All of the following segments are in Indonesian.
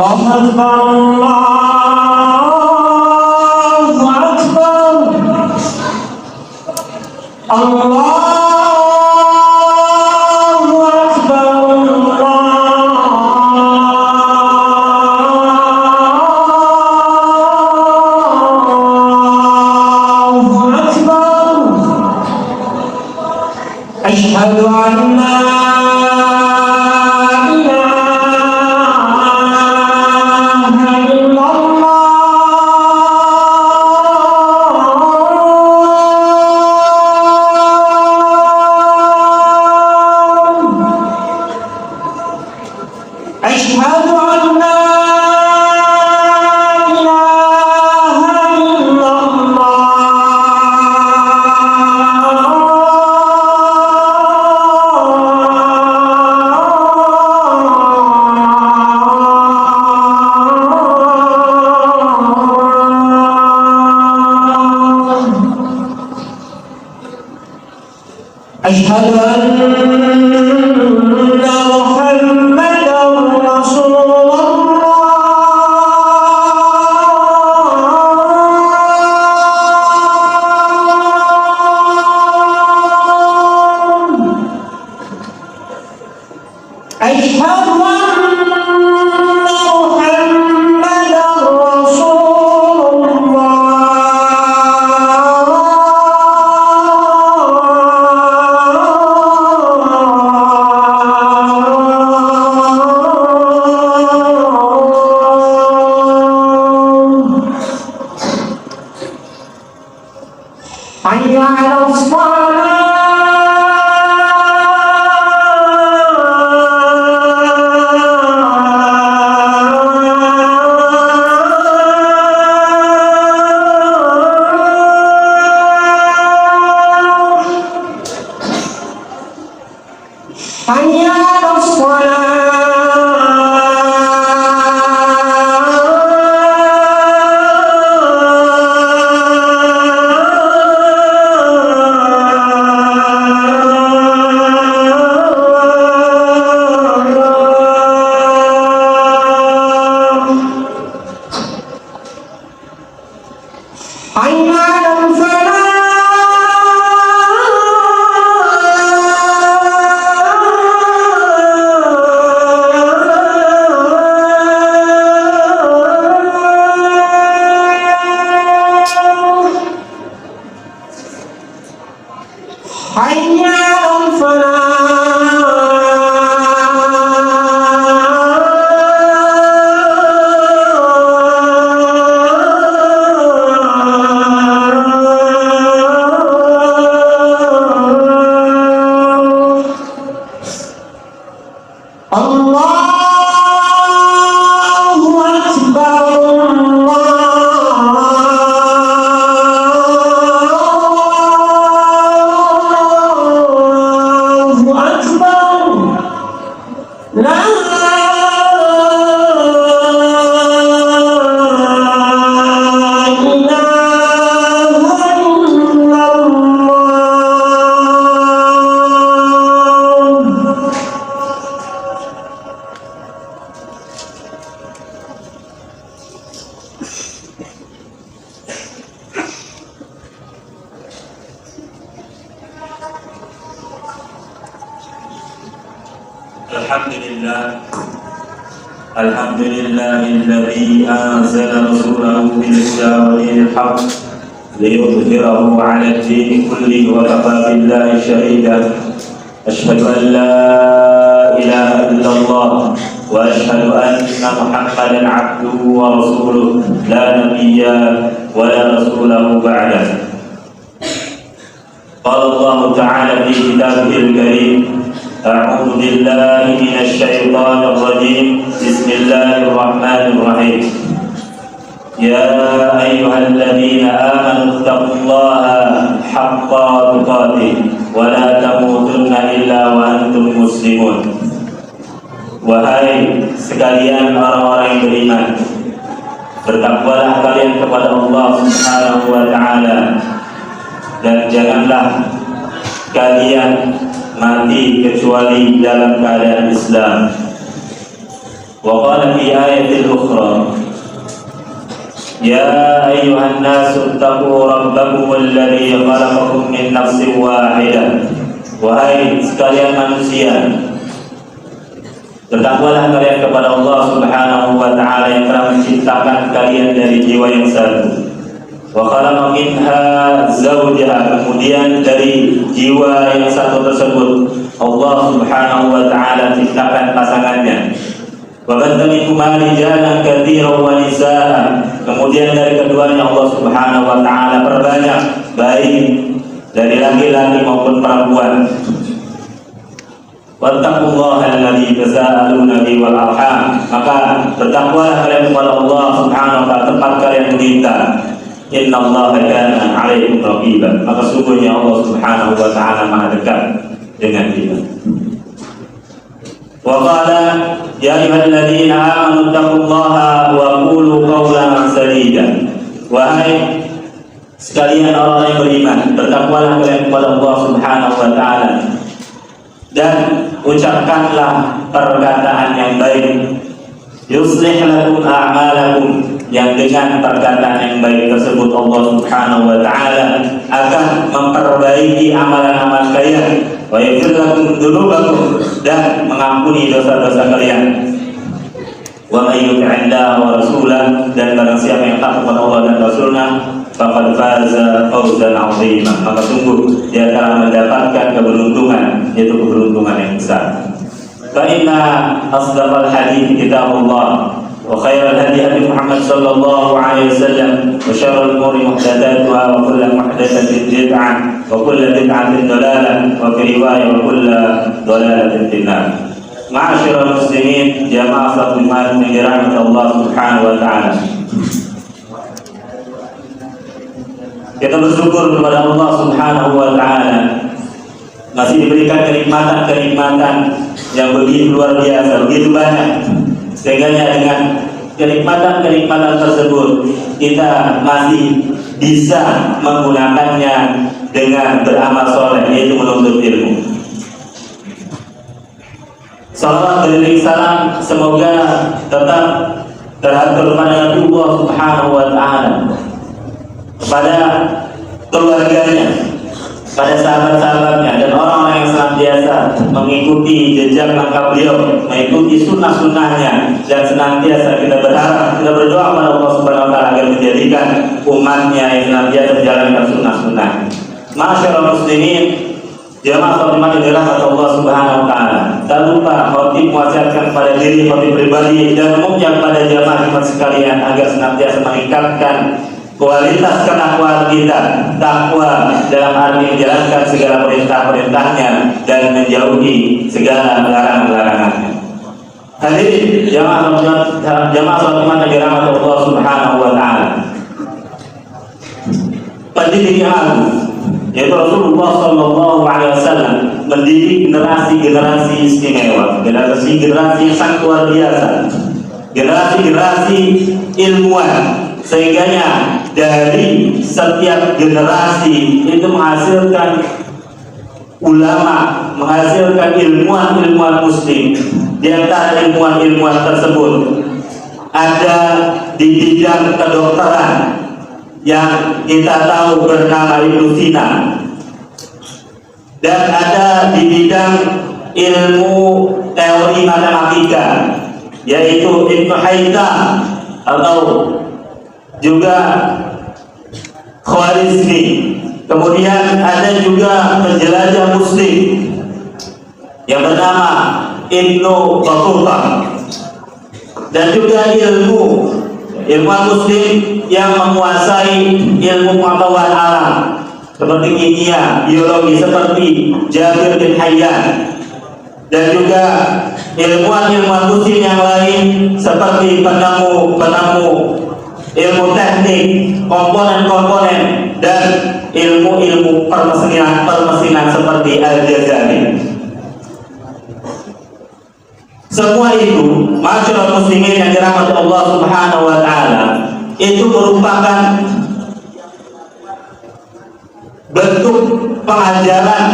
الله أكبر الله أكبر الله أشهد أن لا إله إلا الله أشهد أن لا أشهد أن محمدا رسول الله أشهد حي على الصلاة حي على الصلاة حي على الفلاح حي على الحمد لله الذي أنزل رسوله بالهدى ودين الحق ليظهره على الدين كله وكفى بالله شهيدا. أشهد أن لا إله إلا الله وأشهد أن محمدا عبده ورسوله لا نبي ولا رسوله بعده. قال الله تعالى في كتابه الكريم: أعوذ بالله من الشيطان الرجيم. بسم الله الرحمن الرحيم. يا أيها الذين آمنوا اتقوا الله حق تقاته ولا تموتن إلا وأنتم مسلمون. Wahai sekalian orang-orang yang beriman, bertakwalah kalian kepada Allah Subhanahu wa Ta'ala, dan janganlah kalian mati kecuali dalam keadaan Islam. Wa qala fi ayatin ukhra, ya ayyuhan nasu ittaqu rabbakum alladzi khalaqakum min nafsin wahidah. Wahai sekalian manusia, bertakwalah kalian kepada Allah Subhanahu wa ta'ala yang telah menciptakan kalian dari jiwa yang satu. Wa khalaqa minha zawjaha, kemudian dari jiwa yang satu tersebut Allah Subhanahu wa ta'ala ciptakan pasangannya. Wa batha minhuma rijalan katsiran wa nisaa, kemudian dari keduanya Allah Subhanahu wa ta'ala perbanyak baik dari laki-laki maupun perempuan. Wattaqullaha alladzi tasaaluna bihi wal arham, maka bertakwalah kalian kepada Allah Subhanahu wa ta'ala tempat kalian meminta. Innallaha kana 'alaikum raqiba, maka sungguhnya Allah Subhanahu wa ta'ala Maha dekat dengan kita. Wa qala ya ayyuhalladzina amanu taqullaha wa qulu qawlan sadida. Wahai sekalian orang yang beriman, bertakwalah kalian kepada Allah Subhanahu wa ta'ala dan ucapkanlah perkataan yang baik. Yuslih lakum a'malakum, yang dengan perkataan yang baik tersebut Allah Subhanahu wa ta'ala akan memperbaiki amalan-amalan kalian. Wa yaghfir lakum dzunubakum, dan mengampuni dosa-dosa kalian. Wa may yuti'illah wa rasulah, dan barang siapa yang taat kepada Allah dan Rasulnya, faqad faza fawzan 'azima, maka sungguh dia telah mendapatkan keberuntungan, yaitu keberuntungan yang besar. Fa inna asdaqal hadits kitabullah wa khairal hadi hadi Muhammad sallallahu alaihi wasallam wa syarrul umuri muhdatsatuha wa kullu muhdatsatin bid'ah wa kullu bid'atin dhalalah wa fi riwayah wa kullu dhalalatin finnar. Ma'asyiral muslimin, jamaah salat Jumat yang dirahmati Allah Subhanahu wa ta'ala, kita bersyukur kepada Allah Subhanahu wa ta'ala masih diberikan kenikmatan-kenikmatan yang begitu luar biasa, begitu banyak, sehingga dengan kenikmatan-kenikmatan tersebut kita masih bisa menggunakannya dengan beramal soleh, yaitu menuntut ilmu. Salawat dan salam semoga tetap teratur pada Allah Subhanahu wa ta'ala, kepada keluarganya, pada sahabat-sahabatnya, dan orang-orang yang senantiasa mengikuti jejak langkah beliau, mengikuti sunnah-sunnahnya, dan senantiasa kita berharap, kita berdoa kepada Allah Subhanahu wa ta'ala agar menjadikan umatnya yang senantiasa menjalankan sunnah-sunnah. Ma'asyiral muslimin, jamaah khotbah yang dirahmati Allah Subhanahu wa ta'ala, tak lupa khotib mewasiatkan kepada diri khotib pribadi dan umumnya kepada jamaah jemaat sekalian agar senantiasa meningkatkan kualitas ketakwaan kita, takwa dalam arti menjalankan segala perintah-perintahnya dan menjauhi segala larangan-larangannya. Hadirin jamaah khotbah yang dirahmati Allah Subhanahu wa ta'ala, pendidik yang agung yaitu Rasulullah Sallallahu Alaihi Wasallam mendidik generasi-generasi istimewa, generasi-generasi yang sangat luar biasa, generasi-generasi ilmuwan, sehingganya dari setiap generasi itu menghasilkan ulama, menghasilkan ilmuwan-ilmuwan muslim. Di antara ilmuwan-ilmuwan tersebut ada di bidang kedokteran yang kita tahu bernama Ibnu Sina, dan ada di bidang ilmu teori matematika yaitu Ibnu Haytham atau juga Khwarizmi. Kemudian ada juga penjelajah muslim yang bernama Ibnu Battuta, dan juga ilmuwan muslim yang menguasai ilmu pengetahuan alam seperti kimia, biologi seperti Jabir bin Hayyan, dan juga ilmuwan muslim yang lain seperti penemu ilmu teknik, komponen-komponen, dan ilmu permesinan seperti Al-Ghazali. Semua itu, masyarakat muslimin yang dirahmati Allah Subhanahu wa ta'ala, itu merupakan bentuk pengajaran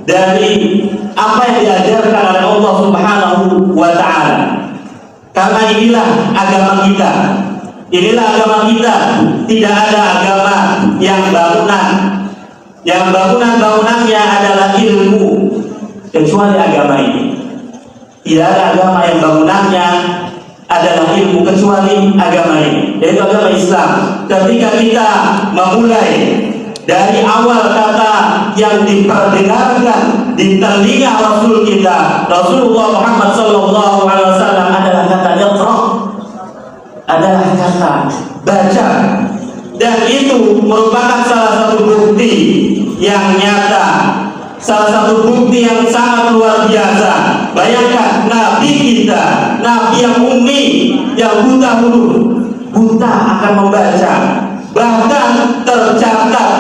dari apa yang diajarkan oleh Allah Subhanahu wa ta'ala. Karena inilah agama kita. Inilah agama kita. Tidak ada agama yang bangunannya adalah ilmu kecuali agama ini. Tidak ada agama yang bangunannya adalah ilmu kecuali agama ini, yaitu agama Islam. Ketika kita memulai dari awal kata yang diperdengarkan di telinga Rasul kita, Rasulullah Muhammad SAW, adalah kata iqra, adalah kata baca, dan itu merupakan salah satu bukti yang nyata, salah satu bukti yang sangat luar biasa. Bayangkan Nabi kita, Nabi yang ummi, yang buta huruf, buta akan membaca. Bahkan tercatat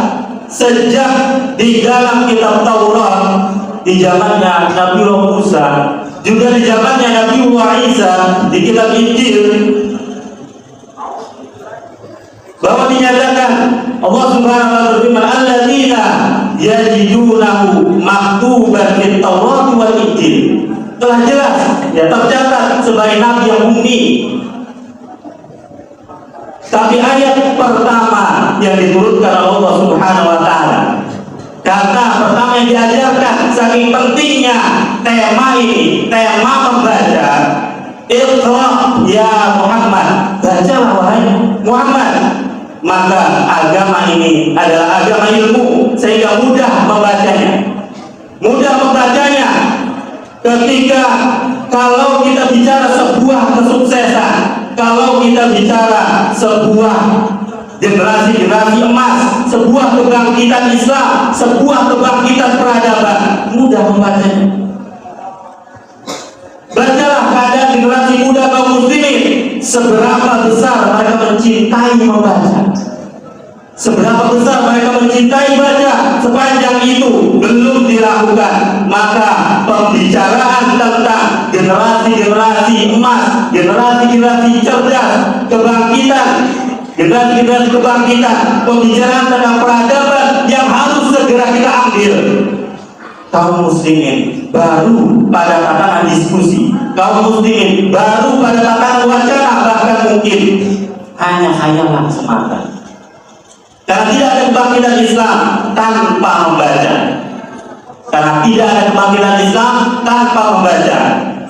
sejak di dalam kitab Taurat di zamannya Nabi Musa, juga di zamannya Nabi Isa di kitab Injil, bahwa dinyatakan Allah Subhanahu wa taala berfirman, alladzina yajidunahu maktuban fit Taurat wal Injil. Telah jelas ya tercatat sebagai nabi yang ummi. Tapi ayat pertama yang diturunkan oleh Allah Subhanahu wa taala, kata pertama yang diajarkan, saking pentingnya tema ini, tema membaca, iqra ya Muhammad, bacalah wahai Muhammad. Maka agama ini adalah agama ilmu, sehingga mudah membacanya. Mudah membacanya ketika kalau kita bicara sebuah kesuksesan, kalau kita bicara sebuah generasi emas, sebuah kebangkitan Islam, sebuah kebangkitan peradaban, mudah membacanya. Bacalah keadaan generasi muda kaum muslimin, seberapa besar mereka mencintai membaca, seberapa besar mereka mencintai baca. Sepanjang itu belum dilakukan, maka pembicaraan tentang generasi emas, generasi cerdas, kebangkitan, generasi kebangkitan, pembicaraan tentang peradaban yang harus segera kita ambil. Kaum muslimin baru pada tatanan diskusi, kaum muslimin baru pada tatanan wacana, bahkan mungkin hanya khayalan semata. Karena tidak ada kebangkitan Islam tanpa membaca. Karena tidak ada kebangkitan Islam tanpa membaca.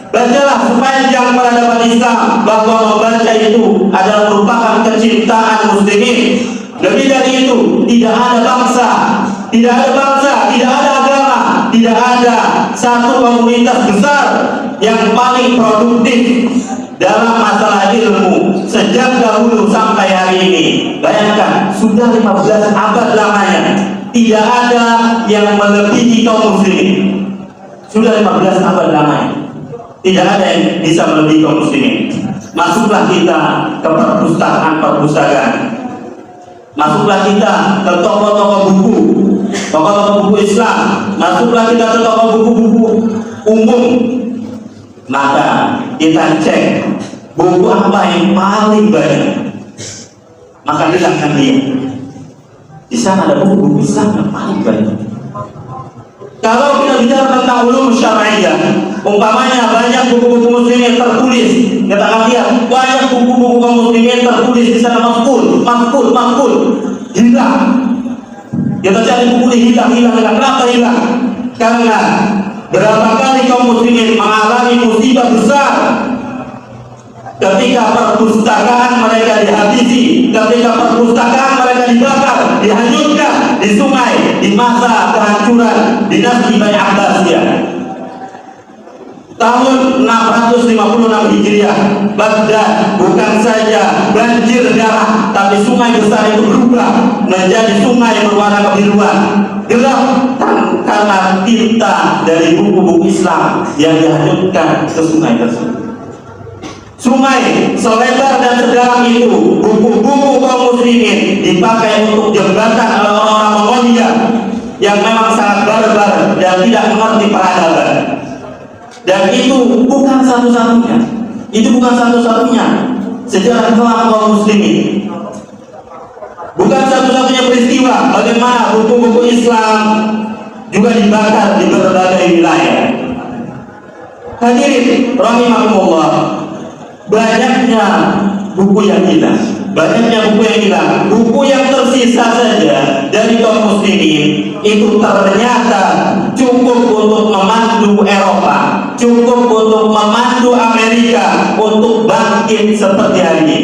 Bacalah sepanjang peradaban Islam, bahwa membaca itu adalah merupakan kecintaan muslimin. Lebih dari itu, tidak ada bangsa, tidak ada agama, tidak ada satu komunitas besar yang paling produktif dalam masalah ilmu sejak dahulu sampai hari ini. Bayangkan, sudah 15 abad lamanya tidak ada yang melebihi kaum muslimin. Sudah 15 abad lamanya tidak ada yang bisa melebihi kaum muslimin. Masuklah kita ke perpustakaan, masuklah kita ke toko-toko buku, toko-toko buku Islam, masuklah kita ke toko buku-buku umum. Maka kita cek buku apa yang paling banyak, maka kita akan lihat di sana ada buku-buku Islam yang paling banyak. Kalau kita bicara tentang ulum syar'iyyah, umpamanya banyak buku-buku muslimin tertulis, kita akan lihat banyak buku-buku kaum muslimin tertulis di sana mafkul, hilang. Kita cari buku ini hilang. Kenapa hilang? Karena berapa kali kaum muslimin mengalami musibah besar ketika perpustakaan mereka dihabisi, ketika perpustakaan mereka dibakar, dihanyutkan di sungai di masa kehancuran dinasti Bani Abbasiyah. Tahun 656 Hijriah, Baghdad bukan saja banjir darah, tapi sungai besar itu berubah menjadi sungai berwarna kebiruan, gelap karena tinta dari buku-buku Islam yang dihanyutkan ke sungai tersebut. Sungai selebar dan sedalam itu, buku-buku kaum muslimin dipakai untuk jembatan oleh orang-orang Mongolia yang memang sangat barbar dan tidak mengerti peradaban. Dan itu bukan satu-satunya, sejarah kelam kaum muslimin. Bukan satu-satunya peristiwa bagaimana buku-buku Islam juga dibakar di berbagai wilayah. Hadirin rahimakumullah, banyaknya buku yang hilang, buku yang tersisa saja dari kaum muslimin itu ternyata cukup untuk memandu Eropa, cukup untuk memandu Amerika untuk bangkit seperti hari ini.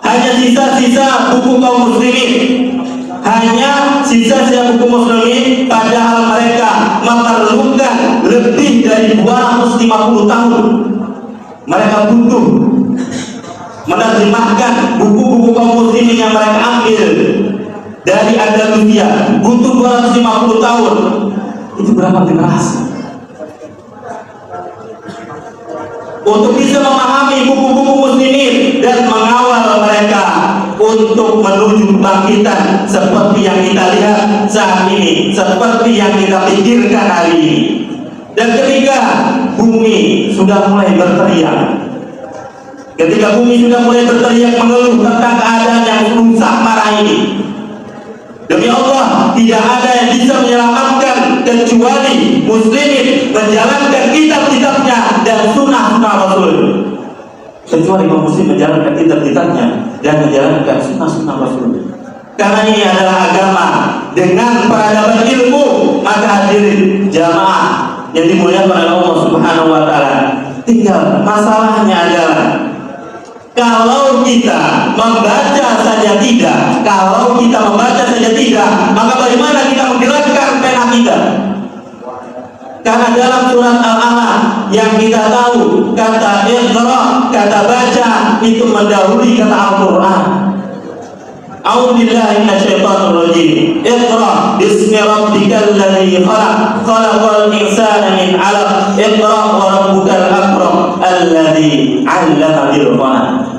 Hanya sisa-sisa buku kaum muslimin, padahal mereka memerlukan lebih dari 250 tahun. Mereka butuh menerjemahkan buku-buku kaum muslimin yang mereka ambil dari Andalusia, butuh 250 tahun. Itu berapa generasi untuk bisa memahami buku-buku muslimin dan mengawal mereka untuk menuju kebangkitan seperti yang kita lihat saat ini, seperti yang kita pikirkan hari ini. Dan ketika bumi sudah mulai berteriak, mengeluh tentang keadaan yang rusak parah ini, demi Allah, tidak ada yang bisa menyelamatkan kecuali muslimin menjalankan kitab-kitabnya dan sunnah-sunnah Rasul. Kecuali kaum muslim menjalankan kitab-kitabnya dan menjalankan sunnah-sunnah Rasul. Karena ini adalah agama dengan peradaban ilmu. Maka hadirin jamaah yang dimuliakan oleh Allah Subhanahu wa taala, tinggal masalahnya adalah kalau kita membaca saja tidak, maka bagaimana kita menggerakkan pena kita? Karena dalam surat Al-Alaq yang kita tahu, kata Iqra, kata baca itu mendahului kata Al-Quran. A'udzubillahi minasyaitonir rajim. Iqra bismi rabbikal ladzi khalaq, khalaqal insana min 'alaq. Iqra wa rabbukal akram alladzi 'allama bil qalam.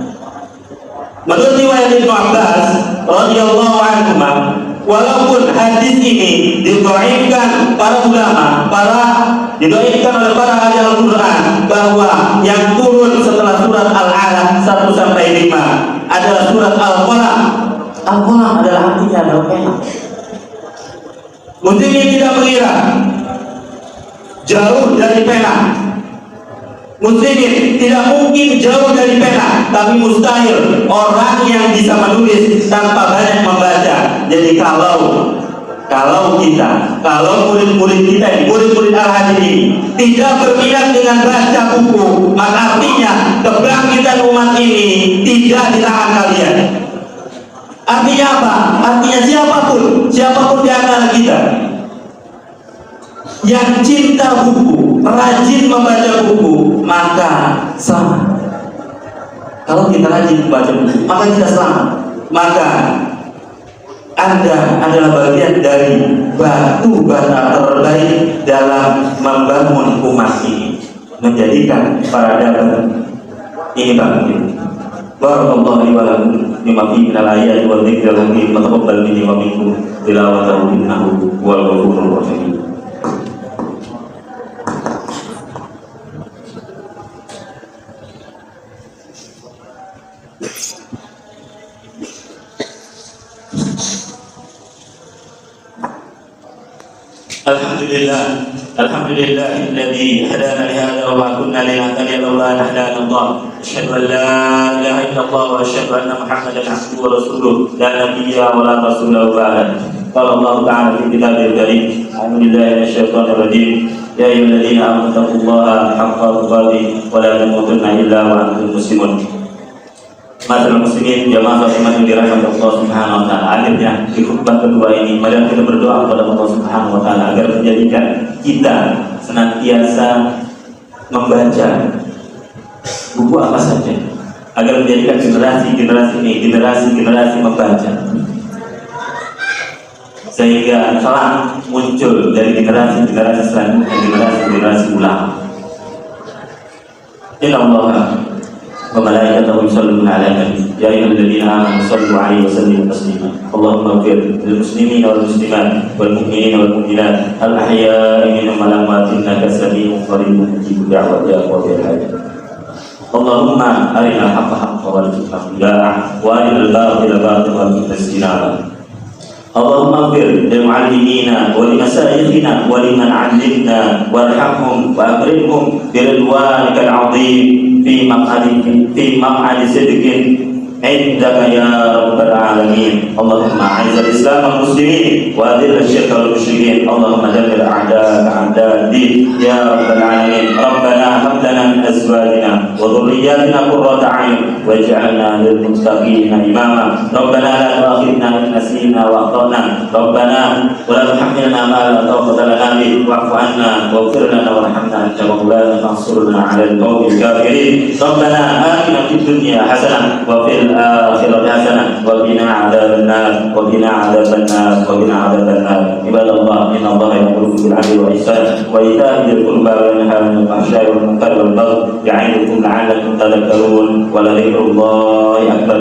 Menurut riwayat Ibnu Abbas radhiyallahu anhu, walaupun hadis ini didhaifkan oleh para ahli Al-Quran, bahwa yang turun setelah surat Al-Alaq 1 sampai 5 adalah surat Al-Qalam. Al-Qalam adalah artinya adalah pena. Muslimin tidak mengira jauh dari pena. Muslimin tidak mungkin jauh dari pena, tapi mustahil orang yang bisa menulis tanpa banyak membaca. Jadi kalau murid-murid kita ini, murid-murid Al-Hadid ini tidak berminat dengan baca buku, maka artinya kebangkitan umat ini tidak di tangan kalian. Artinya apa? Artinya siapapun di antara kita yang cinta buku, rajin membaca buku, maka selamat. Kalau kita rajin membaca buku, maka kita selamat. Maka Anda adalah bagian dari batu bata terbaik dalam membangun umat ini, menjadikan peradaban ini bangkit. Barakallahu li wa lakum bima fihi minal ayati wal dzikril hakim wa taqabbal minni wa minkum tilawatahu innahu huwal ghafurur rahim. Alhamdulillahilladzi hadana li hadza wa ma kunna linahtadiya laula an hadana Allah. Asyhadu an la ilaha illallah wa asyhadu anna Muhammadan abduhu wa rasuluh la nabiyya wa la rasula ba'da. Qala Allah ta'ala fi kitabil karim, a'udzu billahi minasyaitonir rajim. Ya ayyuhalladzina amanu taqullaha haqqa tuqatih wa la tamutunna illa wa antum muslimun. Masyaallah muslimin, jamaah muslimat yang dirahmati Allah Subhanahu wa taala. Akhirnya di khutbah kedua ini mari kita berdoa kepada Allah Subhanahu wa taala agar menjadikan kita senantiasa membaca buku apa saja, agar menjadikan generasi membaca, sehingga kelak muncul dari generasi selanjutnya generasi ulama. Inna Allah wa malaikatahu yusholluna 'alan nabi ya ayyuhalladzina amanu shallu 'alaihi wa sallimu taslima. Allahumma ighfir lil muslimina wal muslimat wal mu'minina wal mu'minat al ahya'i minhum wal amwat innaka sami'un qaribun mujibud da'wati ya qadir hajat. Allahumma arina al-haqqa haqqan warzuqna ittiba'ah wa arinal batila batilan warzuqna ijtinabah. اللهم اغفر لمعلمينا ولمشايخنا ولمن علمنا وارحمهم واكرمهم برضوانك العظيم في مقعد صدق عندك يا رب العالمين. اللهم اعز الاسلام والمسلمين واذل الشرك والمشركين. اللهم دمر اعداءك اعداء الدين يا رب العالمين. ربنا هب لنا من ازواجنا وذرياتنا قرة اعين واجعلنا للمتقين اماما. ربنا لا تؤاخذنا ان نسينا واخطانا. ربنا ولا تحملنا ما لا طاقة لنا به. واعف عنا واغفر لنا وارحمنا انت مولانا فانصرنا على القوم الكافرين. ربنا آتنا في الدنيا حسنة وفي الآخرة حسنة وقنا عذاب النار وقنا عذاب النار وقنا عذاب النار. عباد الله إن الله يأمر بالعدل والإحسان وإيتاء ذي القربى وينهى عن الفحشاء والمنكر والبغي يعظكم لعلكم تذكرون ولذكر الله أكبر.